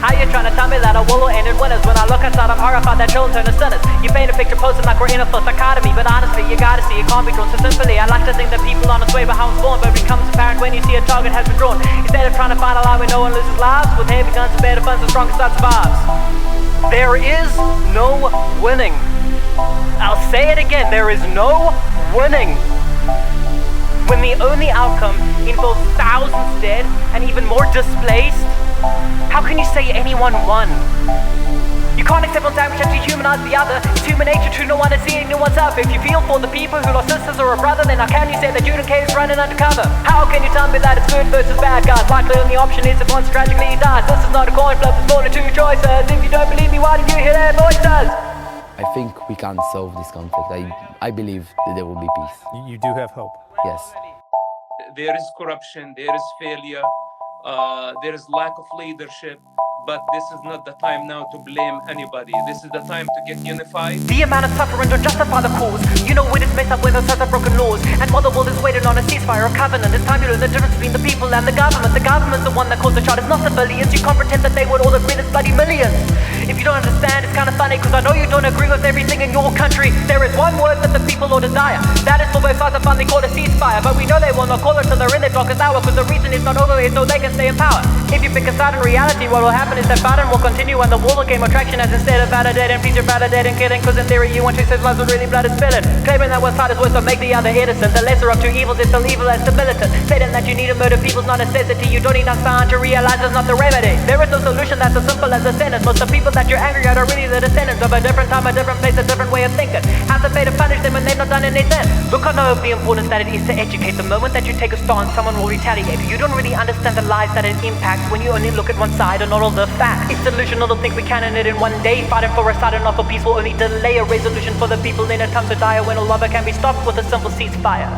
How you trying to tell me that a war will end in winners? When I look outside, I'm horrified that children turn to sinners. You paint a picture posing like we're in a full dichotomy, but honestly, you gotta see it can't be drawn so simply. I like to think that people on its way but how it's born, but it becomes apparent when you see a target has been drawn. Instead of trying to find a line where no one loses lives, with heavy guns and better funds, the strongest that survives. There is no winning. I'll say it again, there is no winning. When the only outcome involves thousands dead and even more displaced, how can you say anyone won? You can't accept one's anguish and dehumanize the other. It's human nature to no one to see anyone's up. If you feel for the people who lost sisters or a brother, then how can you say that Judah K is running undercover? How can you tell me that it's good versus bad guys? Likely only option is if once tragically dies. This is not a coin flip, it's more than two choices. If you don't believe me, why did you hear their voices? I think we can solve this conflict. I believe that there will be peace. You do have hope. Yes. There is corruption, there is failure, there is lack of leadership, but this is not the time now to blame anybody. This is the time to get unified. The amount of suffering don't justify the cause. You know it is messed up with us as broken laws. And while the world is waiting on a ceasefire or covenant, it's time you learn the difference between the people and the government. The government's the one that caused the shot, it's not civilians. You can't pretend that they would all agree, there's bloody millions. If you don't understand, it's kind of funny, cause I know you don't agree with everything in your country. There is one word that the people all desire. That is for both sides to finally call a ceasefire. But we know they will not call it till they're in their darkest hour, cause the reason is not over is so they can stay in power. If you pick a side in reality, what will happen is that fighting will continue and the war will gain more traction, as instead of validating, please you're validating, kidding. Cause in theory you want to save lives with really blood and spilling. Claiming that one side is worse to make the other innocent. The lesser of two evils is still evil as the militant. Stating that you need to murder people's not a necessity. You don't need Einstein to realize it's not the remedy. There is no solution that's as simple as a sentence. Most of the people that you're angry at are really the descendants of a different time, a different place, a different way of thinking. How's it fair to punish them when they've not done anything? Look, I know of the importance that it is to educate. The moment that you take a stance, someone will retaliate. You don't really understand the lives that it impacts when you only look at one side and not all the facts. It's delusional to think we can end it in one day. Fighting for a side and not for peace will only delay a resolution for the people in a time to die when all lava can be stopped with a simple ceasefire.